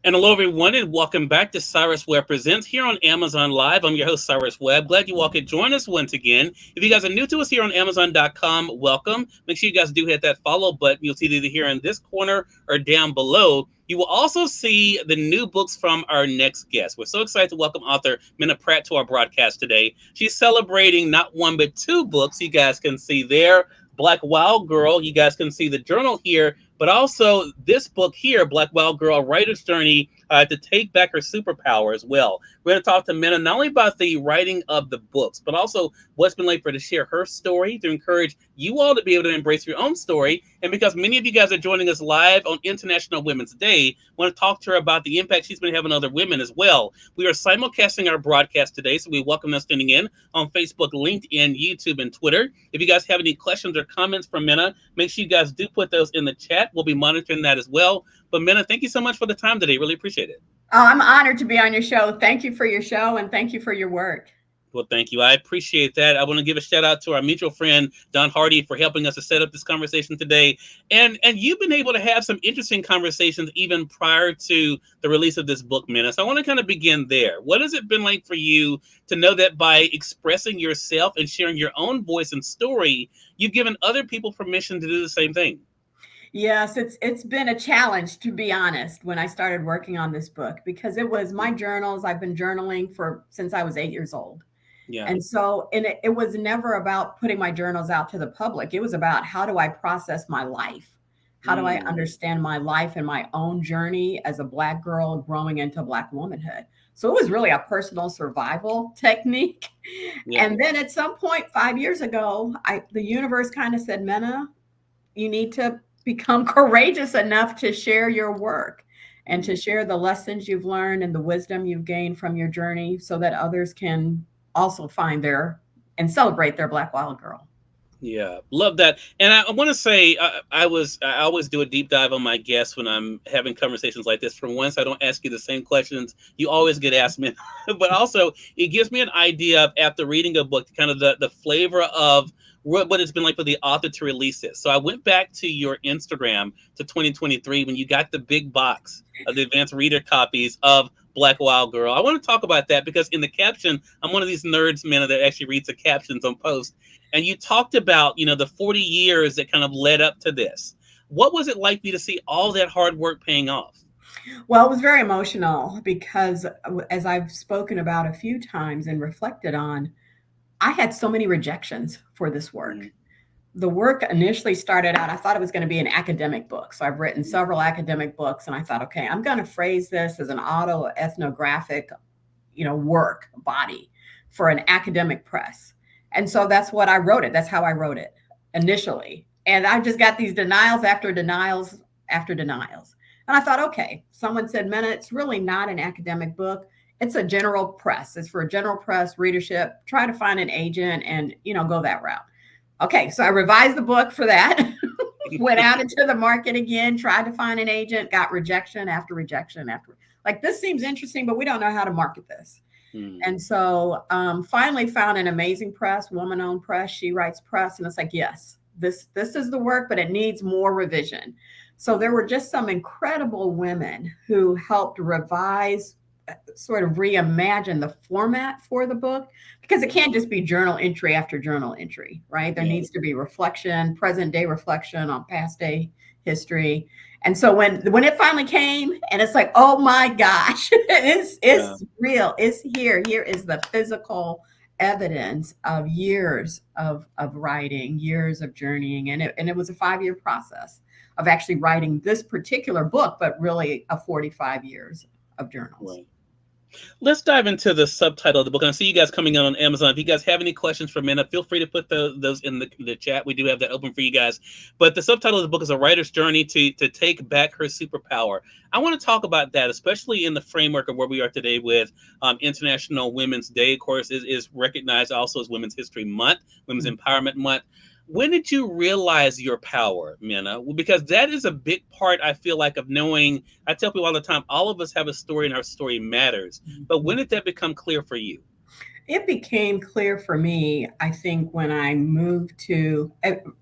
And hello, everyone, and welcome back to Cyrus Webb Presents here on Amazon Live. I'm your host, Cyrus Webb. Glad you all could join us once again. If you guys are new to us here on Amazon.com, welcome. Make sure you guys do hit that follow button. You'll see it either here in this corner or down below. You will also see the new books from our next guest. We're so excited to welcome author Menah Pratt to our broadcast today. She's celebrating not one but two books you guys can see there. Black Wild Girl, you guys can see the journal here, but also this book here, Black Wild Girl, A Writer's Journey to Take Back Her Superpower as well. We're going to talk to Menah not only about the writing of the books, but also what's been like for her to share her story, to encourage you all to be able to embrace your own story. And because many of you guys are joining us live on International Women's Day, I want to talk to her about the impact she's been having on other women as well. We are simulcasting our broadcast today, so we welcome those tuning in on Facebook, LinkedIn, YouTube, and Twitter. If you guys have any questions or comments from Menah, make sure you guys do put those in the chat. We'll be monitoring that as well. But Menah, thank you so much for the time today. Really appreciate it. Oh, I'm honored to be on your show. Thank you for your show, and thank you for your work. Well, thank you. I appreciate that. I want to give a shout out to our mutual friend, Don Hardy, for helping us to set up this conversation today. And you've been able to have some interesting conversations even prior to the release of this book, Menah. So I want to kind of begin there. What has it been like for you to know that by expressing yourself and sharing your own voice and story, you've given other people permission to do the same thing? Yes, it's been a challenge, to be honest, when I started working on this book, because it was my journals. I've been journaling since I was 8 years old. Yeah. And so it was never about putting my journals out to the public. It was about, how do I process my life? How do I understand my life and my own journey as a Black girl growing into Black womanhood? So it was really a personal survival technique. Yeah. And then at some point 5 years ago, the universe kind of said, Menah, you need to become courageous enough to share your work and to share the lessons you've learned and the wisdom you've gained from your journey, so that others can also find and celebrate their Black Wild Girl. Yeah, love that. And I want to say, I always do a deep dive on my guests when I'm having conversations like this. For once, I don't ask you the same questions you always get asked me, but also it gives me an idea of, after reading a book, kind of the flavor of what it's been like for the author to release it. So I went back to your Instagram to 2023 when you got the big box of the advanced reader copies of Black Wild Girl. I want to talk about that because in the caption, I'm one of these nerds, man, that actually reads the captions on posts. And you talked about, the 40 years that kind of led up to this. What was it like for you to see all that hard work paying off? Well, it was very emotional because, as I've spoken about a few times and reflected on, I had so many rejections for this work. The work initially started out, I thought it was going to be an academic book. So I've written several academic books, and I thought, okay, I'm going to phrase this as an autoethnographic, work body for an academic press. And so that's what I wrote it. That's how I wrote it initially. And I just got these denials after denials after denials. And I thought, okay, someone said, Menah, it's really not an academic book. It's a general press. It's for a general press readership. Try to find an agent and, go that route. Okay, so I revised the book for that, went out into the market again, tried to find an agent, got rejection after rejection after. Like, this seems interesting, but we don't know how to market this. And so finally found an amazing press, woman-owned press, She Writes Press. And it's like, yes, this is the work, but it needs more revision. So there were just some incredible women who helped revise, sort of reimagine the format for the book, because it can't just be journal entry after journal entry, right? There needs to be reflection, present day reflection on past day history. And so when it finally came, and it's like, oh my gosh, it's real. It's here. Here is the physical evidence of years of writing, years of journeying. And it was a 5-year process of actually writing this particular book, but really a 45 years of journals. Right. Let's dive into the subtitle of the book. And I see you guys coming in on Amazon. If you guys have any questions for Menah, feel free to put those in the chat. We do have that open for you guys. But the subtitle of the book is A Writer's Journey to Take Back Her Superpower. I want to talk about that, especially in the framework of where we are today with International Women's Day. Of course, is recognized also as Women's History Month, Women's Empowerment Month. When did you realize your power, Menah? Because that is a big part, I feel like, of knowing. I tell people all the time, all of us have a story and our story matters. But when did that become clear for you? It became clear for me, I think, when I moved to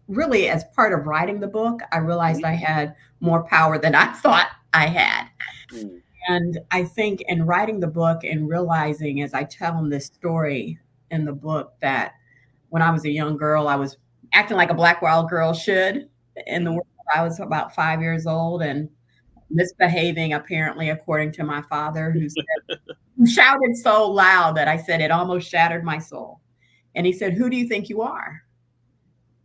really as part of writing the book, I realized I had more power than I thought I had. Mm-hmm. And I think in writing the book and realizing as I tell them this story in the book that when I was a young girl, I was acting like a black wild girl should in the world. I was about 5 years old and misbehaving, apparently, according to my father, who shouted so loud that I said it almost shattered my soul. And he said, "Who do you think you are?"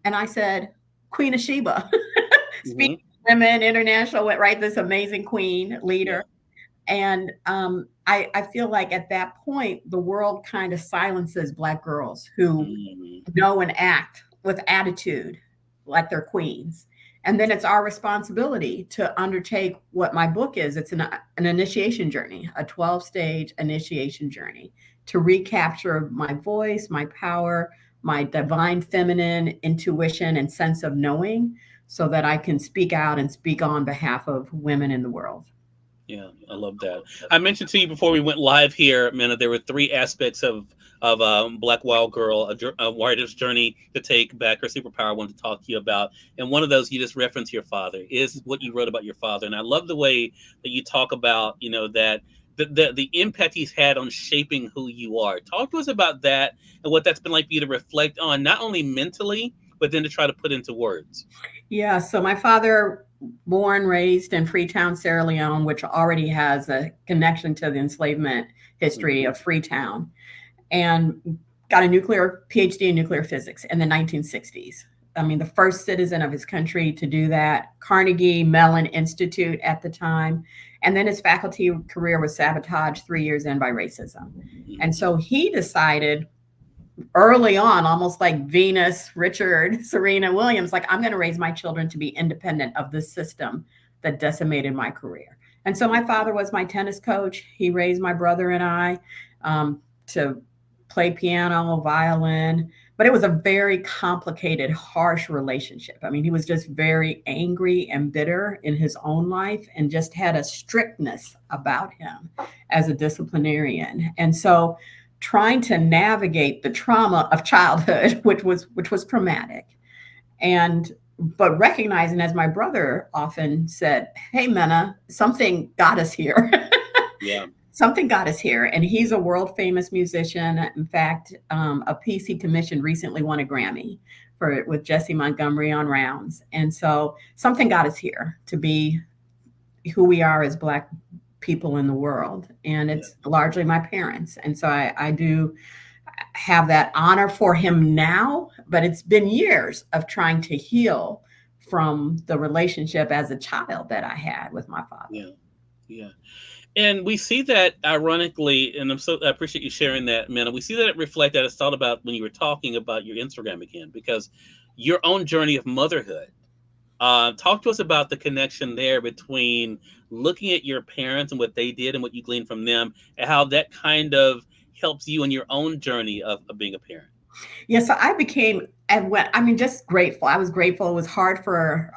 And I said, "Queen of Sheba." Mm-hmm. Speaking of women, international, right? This amazing queen Yeah. leader. And I feel like at that point, the world kind of silences Black girls who Mm-hmm. know and act with attitude like they're queens. And then it's our responsibility to undertake what my book is. It's an initiation journey, a 12-stage initiation journey to recapture my voice, my power, my divine feminine intuition and sense of knowing so that I can speak out and speak on behalf of women in the world. Yeah, I love that. I mentioned to you before we went live here, Minna, there were three aspects of Black Wild Girl, a writer's journey to take back her superpower. I wanted to talk to you about, and one of those you just referenced your father is what you wrote about your father, and I love the way that you talk about that the impact he's had on shaping who you are. Talk to us about that and what that's been like for you to reflect on, not only mentally, but then to try to put into words. Yeah, so my father, born, raised in Freetown, Sierra Leone, which already has a connection to the enslavement history Mm-hmm. of Freetown, and got a nuclear PhD in nuclear physics in the 1960s. I mean, the first citizen of his country to do that, Carnegie Mellon Institute at the time. And then his faculty career was sabotaged 3 years in by racism. And Mm-hmm. so he decided early on, almost like Venus, Richard, Serena Williams, like, I'm going to raise my children to be independent of this system that decimated my career. And so my father was my tennis coach. He raised my brother and I to play piano, violin, but it was a very complicated, harsh relationship. I mean, he was just very angry and bitter in his own life and just had a strictness about him as a disciplinarian. And so trying to navigate the trauma of childhood, which was traumatic, and but recognizing, as my brother often said, "Hey, Menna, something got us here." Yeah. Something got us here, and he's a world famous musician. In fact, a piece he commissioned recently won a Grammy for with Jesse Montgomery on Rounds, and so something got us here to be who we are as Black people in the world, and Yeah. it's largely my parents. And so I do have that honor for him now, but it's been years of trying to heal from the relationship as a child that I had with my father. Yeah. Yeah. And we see that ironically, and I appreciate you sharing that, man. We see that it reflected. I thought about when you were talking about your Instagram again, because your own journey of motherhood. Talk to us about the connection there between looking at your parents and what they did and what you gleaned from them, and how that kind of helps you in your own journey of being a parent. Yeah, so I became, and when I mean, just grateful. I was grateful. It was hard for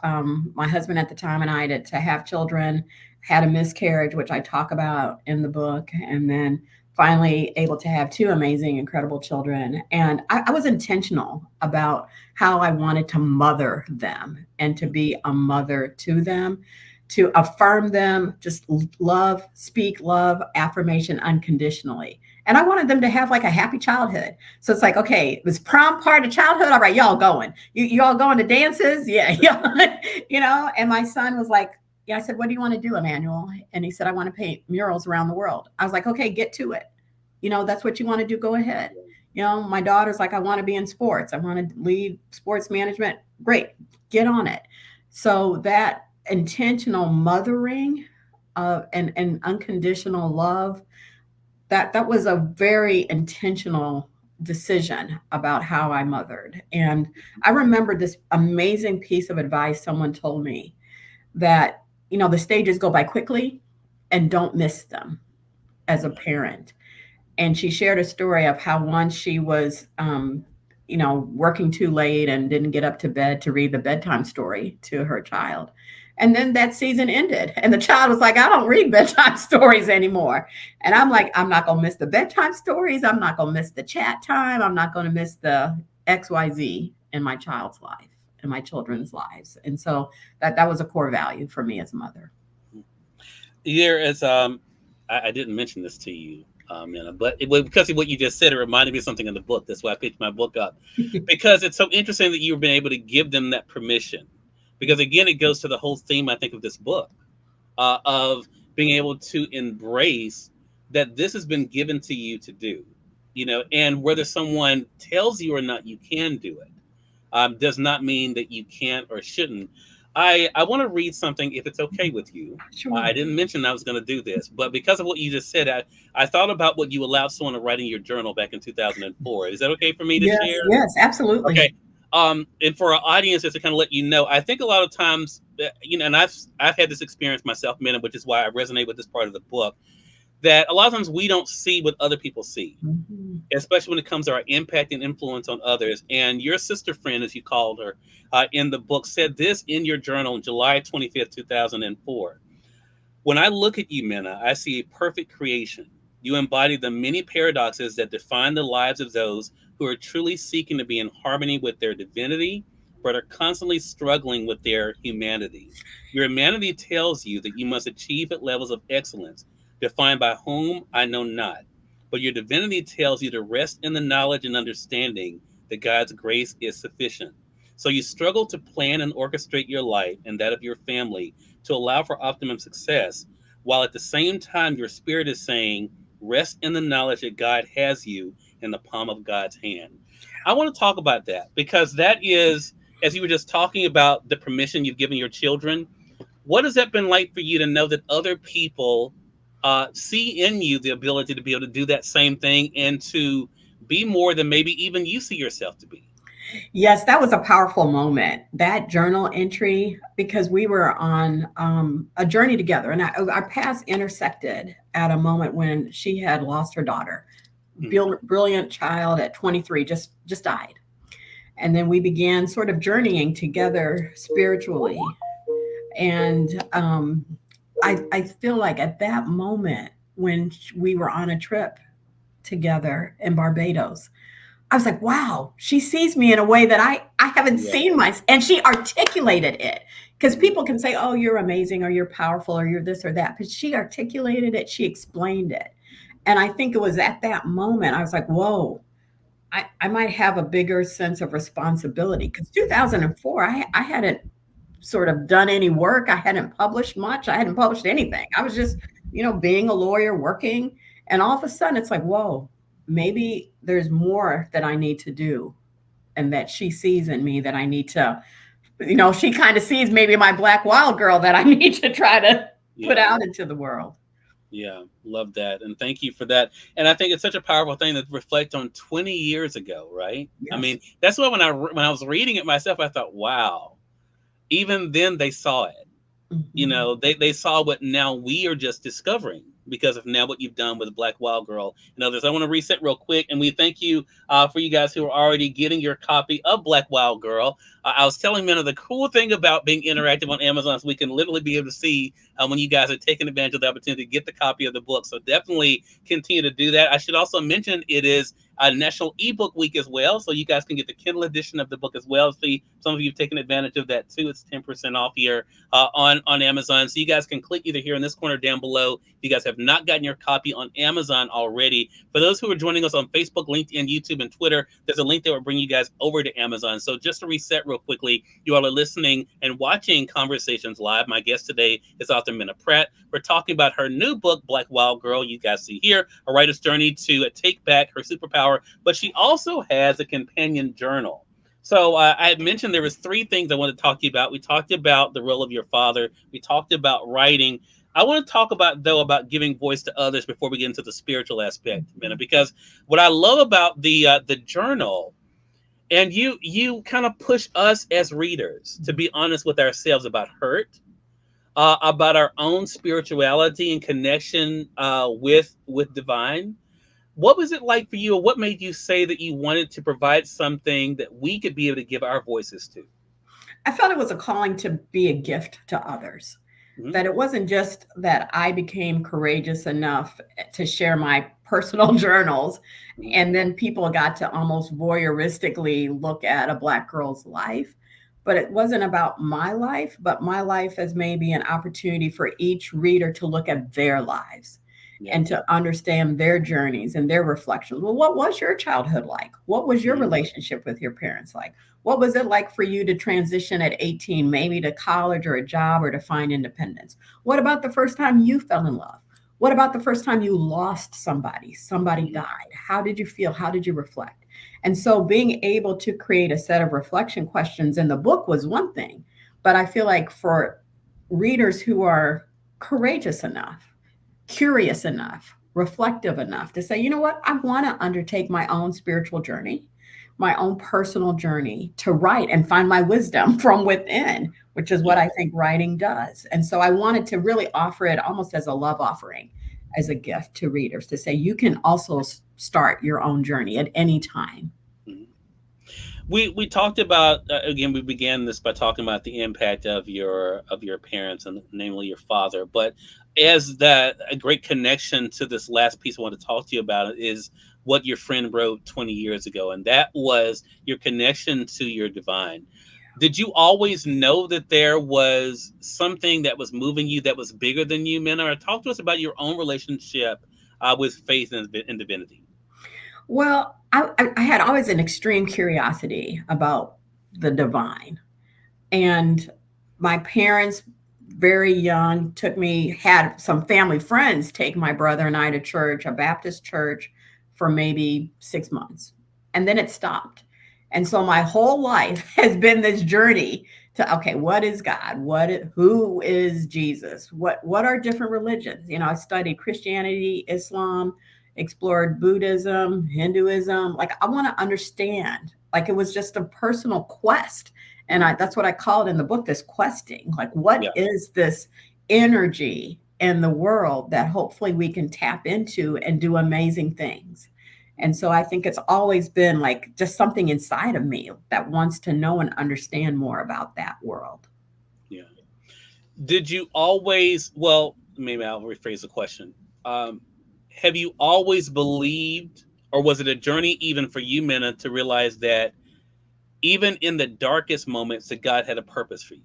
my husband at the time and I to have children. Had a miscarriage, which I talk about in the book, and then finally able to have two amazing, incredible children. And I was intentional about how I wanted to mother them and to be a mother to them, to affirm them, just love, speak love, affirmation unconditionally. And I wanted them to have like a happy childhood. So it's like, okay, it was prom part of childhood. All right, y'all going. You all going to dances? Yeah, yeah. And my son was like, yeah, I said, what do you want to do, Emmanuel? And he said, I want to paint murals around the world. I was like, okay, get to it. That's what you want to do. Go ahead. My daughter's like, I want to be in sports. I want to lead sports management. Great. Get on it. So that intentional mothering and unconditional love, that was a very intentional decision about how I mothered. And I remember this amazing piece of advice someone told me, that, the stages go by quickly and don't miss them as a parent. And she shared a story of how once she was, working too late and didn't get up to bed to read the bedtime story to her child. And then that season ended, and the child was like, I don't read bedtime stories anymore. And I'm like, I'm not going to miss the bedtime stories. I'm not going to miss the chat time. I'm not going to miss the XYZ in my child's life, in my children's lives. And so that was a core value for me as a mother. There is I didn't mention this to you, Menah, but because of what you just said, it reminded me of something in the book. That's why I picked my book up, because it's so interesting that you've been able to give them that permission. Because again, it goes to the whole theme, I think, of this book, of being able to embrace that this has been given to you to do, and whether someone tells you or not you can do it, does not mean that you can't or shouldn't. I want to read something, if it's okay with you. I Sure. didn't mention I was going to do this, but because of what you just said, I thought about what you allowed someone to write in your journal back in 2004. Is that okay for me to Yes, share? yes, absolutely. Okay. And for our audience, just to kind of let you know, I think a lot of times, and I've had this experience myself, Minna, which is why I resonate with this part of the book, that a lot of times we don't see what other people see, Mhm. especially when it comes to our impact and influence on others. And your sister friend, as you called her, in the book, said this in your journal on July 25th, 2004. When I look at you, Minna, I see a perfect creation. You embody the many paradoxes that define the lives of those who are truly seeking to be in harmony with their divinity, but are constantly struggling with their humanity. Your humanity tells you that you must achieve at levels of excellence, defined by whom I know not. But your divinity tells you to rest in the knowledge and understanding that God's grace is sufficient. So you struggle to plan and orchestrate your life and that of your family to allow for optimum success, while at the same time your spirit is saying, rest in the knowledge that God has you in the palm of God's hand. I want to talk about that because that is, as you were just talking about the permission you've given your children, what has that been like for you to know that other people see in you the ability to be able to do that same thing and to be more than maybe even you see yourself to be? Yes, that was a powerful moment. That journal entry, because we were on a journey together, and our paths intersected at a moment when she had lost her daughter. Hmm. Brilliant child at 23 just died, and then we began sort of journeying together spiritually. And I feel like at that moment when we were on a trip together in Barbados, I was like, wow, she sees me in a way that I haven't Yeah. seen and she articulated it. Because Hmm. people can say, oh, you're amazing, or you're powerful, or you're this or that. But she articulated it, she explained it. And I think it was at that moment, I was like, whoa, I might have a bigger sense of responsibility. Because 2004, I hadn't sort of done any work. I hadn't published much. I hadn't published anything. I was just, being a lawyer, working. And all of a sudden, it's like, whoa, maybe there's more that I need to do, and that she sees in me that I need to, she kind of sees maybe my black wild girl that I need to try to put Yeah. out into the world. Yeah, love that. And thank you for that. And I think it's such a powerful thing to reflect on 20 years ago, right? I Yes. mean, that's why when I was reading it myself, I thought, wow, even then they saw it. Mhm. They saw what now we are just discovering because of now what you've done with Black Wild Girl and others. I want to reset real quick, and we thank you for you guys who are already getting your copy of Black Wild Girl. I was telling Minna the cool thing about being interactive on Amazon is we can literally be able to see when you guys are taking advantage of the opportunity to get the copy of the book. So definitely continue to do that. I should also mention it is a National Ebook Week as well, so you guys can get the Kindle edition of the book as well. See, some of you have taken advantage of that too. It's 10% off here on Amazon. So you guys can click either here in this corner down below. If you guys have not gotten your copy on Amazon already, for those who are joining us on Facebook, LinkedIn, YouTube, and Twitter, there's a link that will bring you guys over to Amazon. So just to reset real quickly, you all are listening and watching Conversations Live. My guest today is author Menah Pratt. We're talking about her new book, Black Wild Girl. You guys see here a writer's journey to take back her superpower, but she also has a companion journal. So I had mentioned there was three things I wanted to talk to you about. We talked about the role of your father. We talked about writing. I want to talk about though about giving voice to others before we get into the spiritual aspect, Minna, because what I love about the journal, and you kind of push us as readers to be honest with ourselves about hurt, about our own spirituality and connection with divine. What was it like for you, or what made you say that you wanted to provide something that we could be able to give our voices to? I felt it was a calling to be a gift to others. Hmm. That it wasn't just that I became courageous enough to share my personal journals, Hmm. and then people got to almost voyeuristically look at a Black girl's life. But it wasn't about my life, but my life as maybe an opportunity for each reader to look at their lives Yeah. and to understand their journeys and their reflections. Well, what was your childhood like? What was your Hmm. relationship with your parents like? What was it like for you to transition at 18, maybe to college or a job or to find independence? What about the first time you fell in love? What about the first time you lost somebody? Somebody Hmm. died. How did you feel? How did you reflect? And so being able to create a set of reflection questions in the book was one thing. But I feel like for readers who are courageous enough, curious enough, reflective enough to say, you know what, I want to undertake my own spiritual journey, my own personal journey to write and find my wisdom from within, which is what Yeah. I think writing does. And so I wanted to really offer it almost as a love offering, as a gift to readers to say, you can also start your own journey at any time. Mhm. We talked about again. We began this by talking about the impact of your parents, and namely your father. But as that a great connection to this last piece I want to talk to you about is what your friend wrote 20 years ago, and that was your connection to your divine. Did you always know that there was something that was moving you that was bigger than you, Minna? Or talk to us about your own relationship with faith and divinity. Well, I had always an extreme curiosity about the divine. And my parents, very young, took me, had some family friends take my brother and I to church, a Baptist church, for maybe 6 months. And then it stopped. And so my whole life has been this journey to, okay, what is God? Who is Jesus? What are different religions? You know, I studied Christianity, Islam, explored Buddhism, Hinduism. Like I want to understand. Like it was just a personal quest, and that's what I call it in the book, this questing. Like what Yeah. is this energy in the world that hopefully we can tap into and do amazing things? And so I think it's always been like just something inside of me that wants to know and understand more about that world. Yeah. Did you always, well, maybe I'll rephrase the question. Um, have you always believed, or was it a journey even for you, Minna, to realize that even in the darkest moments, that God had a purpose for you?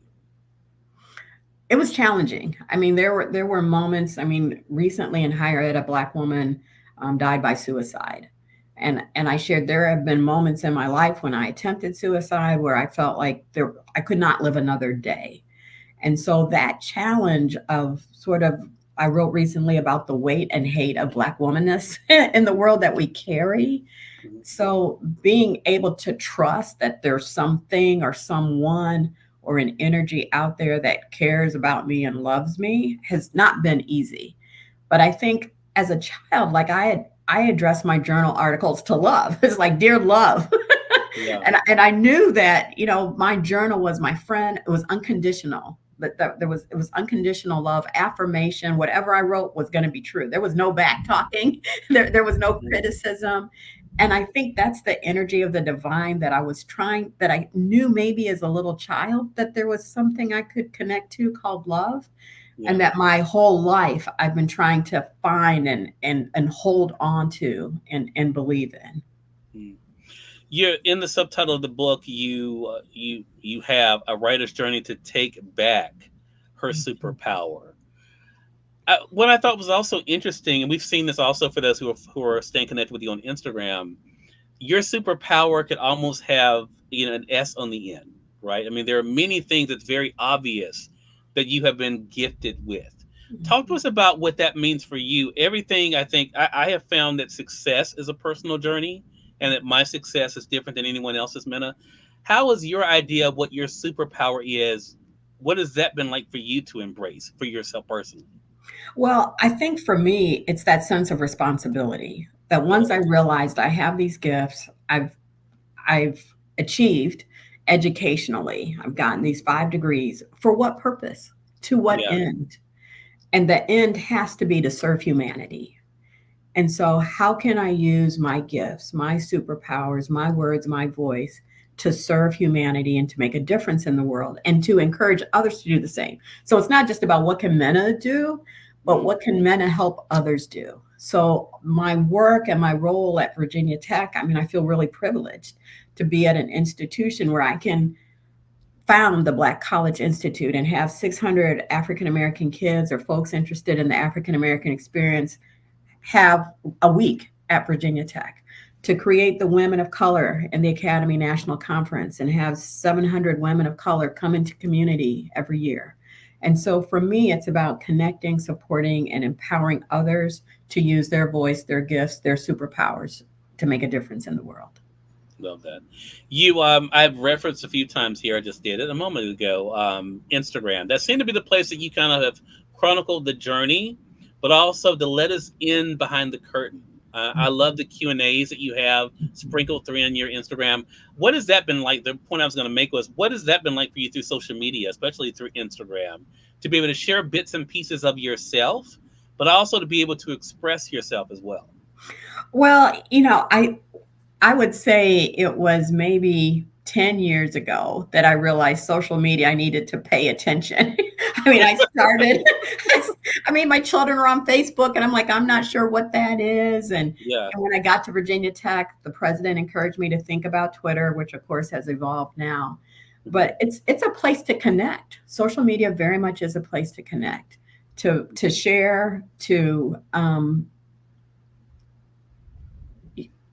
It was challenging. I mean, there were moments. I mean, recently in higher ed, a Black woman died by suicide, and I shared there have been moments in my life when I attempted suicide where I felt like I could not live another day. And so that challenge of sort of, I wrote recently about the weight and hate of Black womanness in the world that we carry. Mhm. So being able to trust that there's something or someone or an energy out there that cares about me and loves me has not been easy. But I think as a child, like I addressed my journal articles to love. It's like, dear love. Yeah. And I knew that, you know, my journal was my friend. It was unconditional. But it was unconditional love, affirmation. Whatever I wrote was going to be true. There was no back talking. There was no Mhm. criticism. And I think that's the energy of the divine that I was trying, that I knew maybe as a little child that there was something I could connect to called love, Yeah. and that my whole life I've been trying to find and hold on to and believe in. Mm. You're in the subtitle of the book. You have a writer's journey to take back her superpower. What I thought was also interesting, and we've seen this also for those who are staying connected with you on Instagram. Your superpower could almost have an S on the end, right? I mean, there are many things that's very obvious that you have been gifted with. Talk to us about what that means for you. Everything I think I have found that success is a personal journey, and that my success is different than anyone else's. Minna, how is your idea of what your superpower is? What has that been like for you to embrace for yourself personally? Well, I think for me, it's that sense of responsibility that once I Yes. realized I have these gifts, I've achieved educationally. I've gotten these 5 degrees. For what purpose? To what Yeah. end? And the end has to be to serve humanity. And so, how can I use my gifts, my superpowers, my words, my voice to serve humanity and to make a difference in the world and to encourage others to do the same? So, it's not just about what can Menah do, but Mm. what can Menah help others do? So, my work and my role at Virginia Tech, I mean, I feel really privileged to be at an institution where I can found the Black College Institute and have 600 African American kids or folks interested in the African American experience have a week at Virginia Tech, to create the Women of Color in the Academy National Conference and have 700 women of color come into community every year. And so for me, it's about connecting, supporting, and empowering others to use their voice, their gifts, their superpowers to make a difference in the world. Love that. I've referenced a few times here. I just did it a moment ago. Instagram. That seemed to be the place that you kind of have chronicled the journey, but also to let us in behind the curtain. I love the Q and A's that you have sprinkled through in your Instagram. What has that been like? The point I was going to make was, what has that been like for you through social media, especially through Instagram, to be able to share bits and pieces of yourself, but also to be able to express yourself as well. Well, I would say it was maybe 10 years ago that I realized social media, I needed to pay attention. I mean, I started, I mean, my children are on Facebook and I'm like, I'm not sure what that is. Yeah. And when I got to Virginia Tech, the president encouraged me to think about Twitter, which of course has evolved now. Mhm. But it's a place to connect. Social media very much is a place to connect, to share, to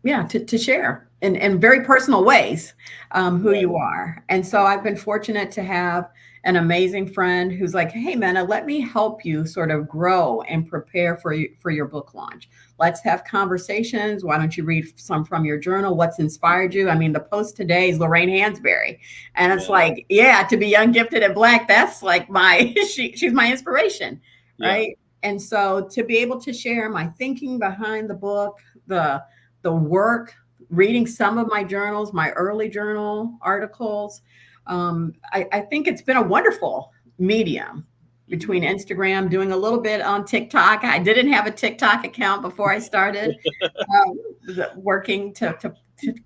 yeah, to share in very personal ways who Right. you are. And so I've been fortunate to have an amazing friend who's like, hey Menah, let me help you sort of grow and prepare for your book launch. Let's have conversations. Why don't you read some from your journal? What's inspired you? I mean, the post today is Lorraine Hansberry, and it's Yeah. like, yeah, to be young, gifted, and Black, that's like my she's my inspiration, Yeah. right? And so to be able to share my thinking behind the book, the work, reading some of my journals, my early journal articles. I think it's been a wonderful medium Mhm. between Instagram, doing a little bit on TikTok. I didn't have a TikTok account before I started working to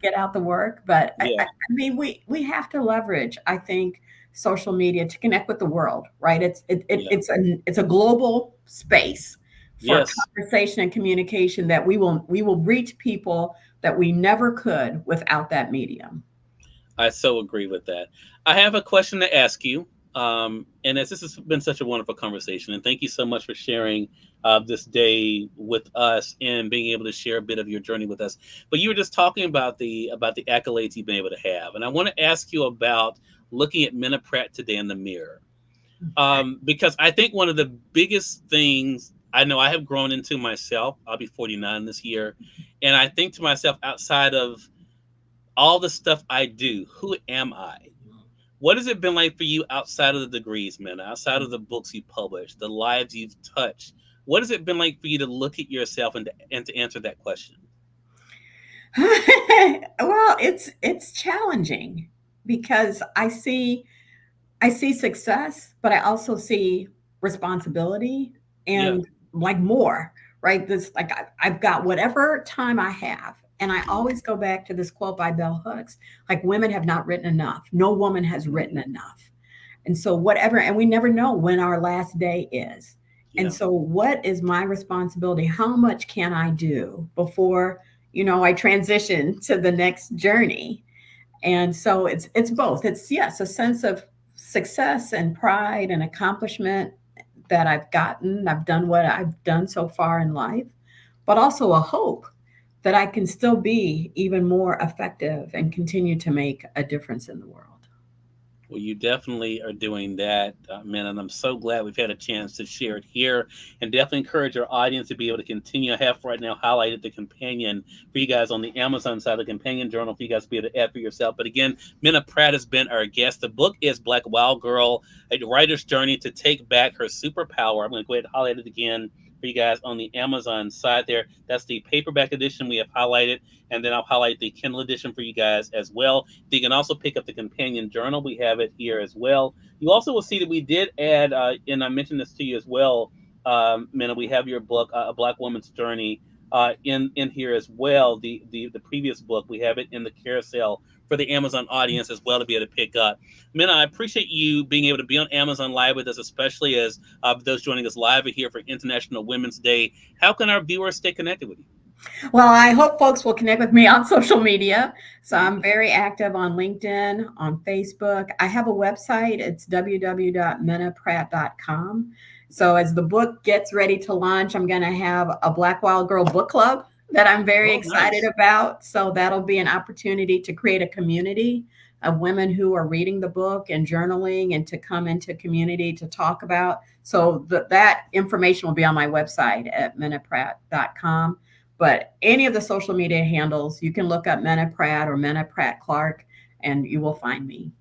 get out the work, but Yeah. I mean, we have to leverage, I think, social media to connect with the world, right? Yeah. It's a global space for Yes, conversation and communication that we will reach people that we never could without that medium. I so agree with that. I have a question to ask you. And as this has been such a wonderful conversation, and thank you so much for sharing this day with us and being able to share a bit of your journey with us. But you were just talking about the accolades you've been able to have, and I want to ask you about looking at Menah Pratt today in the mirror, because I think one of the biggest things I know I have grown into myself. I'll be 49 this year, and I think to myself, outside of all the stuff I do, who am I? What has it been like for you outside of the degrees, man? Outside of the books you published, the lives you've touched? What has it been like for you to look at yourself and to answer that question? Well, it's challenging because I see success, but I also see responsibility Yeah. and like more, right? This like I've got whatever time I have. And I Mhm. always go back to this quote by Bell Hooks, like women have not written enough. No woman has written Mhm. enough. And so whatever, and we never know when our last day is. And Yeah. so what is my responsibility? How much can I do before, I transition to the next journey? And so it's both. It's yes, a sense of success and pride and accomplishment that I've gotten. I've done what I've done so far in life, but also a hope that I can still be even more effective and continue to make a difference in the world. Well, you definitely are doing that, man, and I'm so glad we've had a chance to share it here. And definitely encourage our audience to be able to continue. I have right now highlighted the companion for you guys on the Amazon side, the companion journal for you guys to be able to add for yourself. But again, Menah Pratt has been our guest. The book is Black Wild Girl, a writer's journey to take back her superpower. I'm going to go ahead and highlight it again for you guys on the Amazon side there. That's the paperback edition we have highlighted, and then I'll highlight the Kindle edition for you guys as well. You can also pick up the companion journal. We have it here as well. You also will see that we did add, and I mentioned this to you as well, Menah, we have your book, A Black Woman's Journey, in here as well. The previous book, we have it in the carousel for the Amazon audience as well to be able to pick up. Menah, I appreciate you being able to be on Amazon Live with us, especially as those joining us live here for International Women's Day. How can our viewers stay connected with you? Well, I hope folks will connect with me on social media. So Mhm. I'm very active on LinkedIn, on Facebook. I have a website. It's www.menahpratt.com. So as the book gets ready to launch, I'm going to have a Black Wild Girl book club that I'm very Oh, excited nice. about. So that'll be an opportunity to create a community of women who are reading the book and journaling and to come into community to talk about. So that information will be on my website at menahpratt.com. But any of the social media handles, you can look up Menah Pratt or Menah Pratt Clark, and you will find me.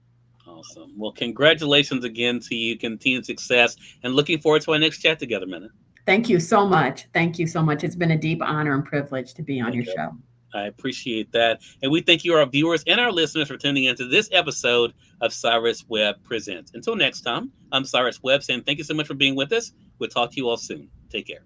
Awesome. Well, congratulations again to you. Continued success, and looking forward to our next chat together, Menah. Thank you so much. Thank you so much. It's been a deep honor and privilege to be on your Okay. show. I appreciate that. And we thank you, our viewers and our listeners, for tuning into this episode of Cyrus Webb Presents. Until next time, I'm Cyrus Webb saying thank you so much for being with us. We'll talk to you all soon. Take care.